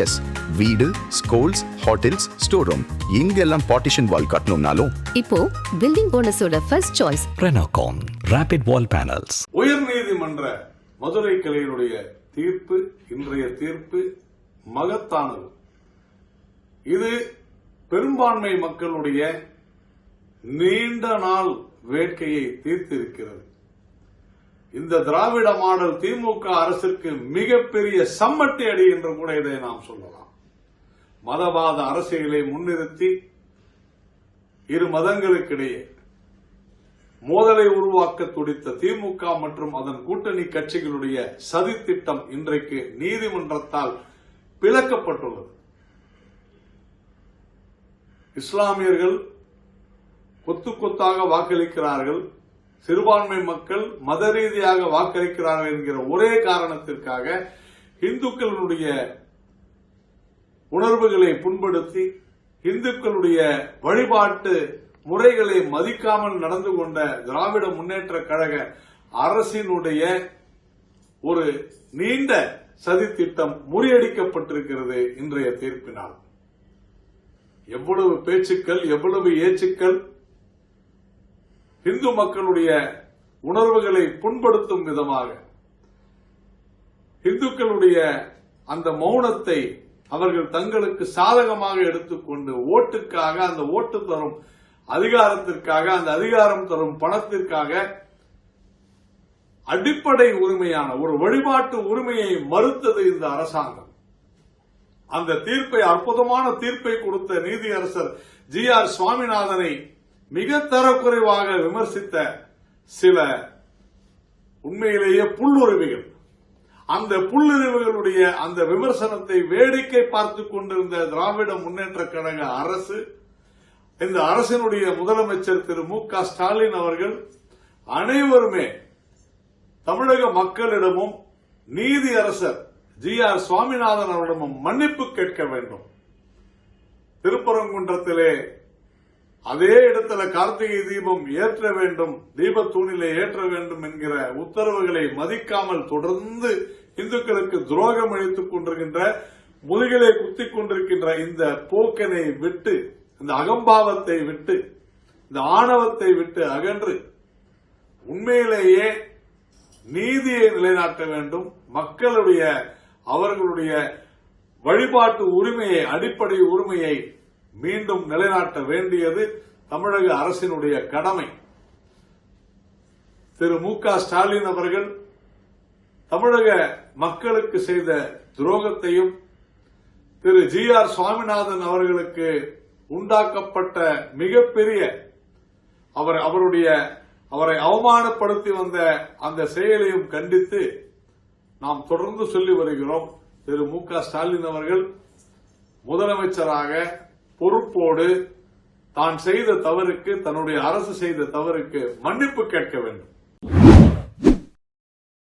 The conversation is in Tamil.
எஸ், வீடு, ஸ்கூல்ஸ், ஹோட்டல்ஸ், ஸ்டோர் ரூம் இங்கெல்லாம் பார்ட்டிஷன் வால் கட்டணும்னாலும் இப்போ பில்டிங் போனஸோட first choice Renocon rapid wall panels. உயர்நீதிமன்ற மதுரை கிளையினுடைய தீர்ப்பு, இன்றைய தீர்ப்பு மகத்தானது. இது பெரும்பான்மை மக்களுடைய நீண்ட நாள் வேட்கையை தீர்த்திருக்கிறது. இந்த திராவிட மாடல் திமுக அரசிற்கு மிகப்பெரிய சம்மட்டி அடி என்று கூட இதை நாம் சொல்லலாம். மதவாத அரசியலை முன்னிறுத்தி இரு மதங்களுக்கிடையே மோதலை உருவாக்க துடித்த திமுக மற்றும் அதன் கூட்டணி கட்சிகளுடைய சதித்திட்டம் இன்றைக்கு நீதிமன்றத்தால் பிளக்கப்பட்டுள்ளது. இஸ்லாமியர்கள் கொத்து கொத்தாக வாக்களிக்கிறார்கள், சிறுபான்மை மக்கள் மத ரீதியாக வாக்களிக்கிறார்கள் என்கிற ஒரே காரணத்திற்காக இந்துக்களுடைய உணர்வுகளை புண்படுத்தி இந்துக்களுடைய வழிபாட்டு முறைகளை மதிக்காமல் நடந்து கொண்ட திராவிட முன்னேற்ற கழக அரசினுடைய ஒரு நீண்ட சதித்திட்டம் முறியடிக்கப்பட்டிருக்கிறது இன்றைய தீர்ப்பினால். எவ்வளவு பேச்சுக்கள், எவ்வளவு ஏச்சுக்கள் இந்து மக்களுடைய உணர்வுகளை புண்படுத்தும் விதமாக இந்துக்களுடைய அந்த மௌனத்தை அவர்கள் தங்களுக்கு சாதகமாக எடுத்துக்கொண்டு ஓட்டுக்காக, அந்த ஓட்டு தரும் அதிகாரத்திற்காக, அந்த அதிகாரம் தரும் பணத்திற்காக அடிப்படை உரிமையான ஒரு வழிபாட்டு உரிமையை மறுத்தது இந்த அரசாங்கம். அந்த தீர்ப்பை, அற்புதமான தீர்ப்பை கொடுத்த நீதியரசர் GR சுவாமிநாதனை மிக தரக்குறைவாக விமர்சித்த சில உண்மையிலேயே புல்லுருவிகள், அந்த புல்லுருவிகளுடைய அந்த விமர்சனத்தை வேடிக்கை பார்த்துக் கொண்டிருந்த திராவிட முன்னேற்ற கழக அரசு, இந்த அரசினுடைய முதலமைச்சர் திரு மு.க. ஸ்டாலின் அவர்கள் அனைவருமே தமிழக மக்களிடமும் நீதியரசர் GR சுவாமிநாதன் அவரிடமும் மன்னிப்பு கேட்க வேண்டும். திருப்பரங்குன்றத்திலே அதே இடத்துல கார்த்திகை தீபம் ஏற்ற வேண்டும், தீபத்தூணிலே ஏற்ற வேண்டும் என்கிற உத்தரவுகளை மதிக்காமல் தொடர்ந்து இந்துக்களுக்கு துரோகம் அளித்துக் கொண்டிருக்கின்ற, முதுகிலே குத்திக் கொண்டிருக்கின்ற இந்த போக்கினை விட்டு, இந்த அகம்பாவத்தை விட்டு, இந்த ஆணவத்தை விட்டு அகன்று உண்மையிலேயே நீதியை நிலைநாட்ட வேண்டும். மக்களுடைய அவர்களுடைய வழிபாட்டு உரிமையை, அடிப்படை உரிமையை மீண்டும் நிலைநாட்ட வேண்டியது தமிழக அரசினுடைய கடமை. திரு மு.க. ஸ்டாலின் அவர்கள் தமிழக மக்களுக்கு செய்த துரோகத்தையும், திரு GR சுவாமிநாதன் அவர்களுக்கு உண்டாக்கப்பட்ட மிகப்பெரிய அவரை அவமானப்படுத்தி வந்த அந்த செயலையும் கண்டித்து நாம் தொடர்ந்து சொல்லி வருகிறோம். திரு மு.க. ஸ்டாலின் அவர்கள் முதலமைச்சராக பொறுப்போடு தான் செய்த தவறுக்கு, தன்னுடைய அரசு செய்த தவறுக்கு மன்னிப்பு கேட்க வேண்டும்.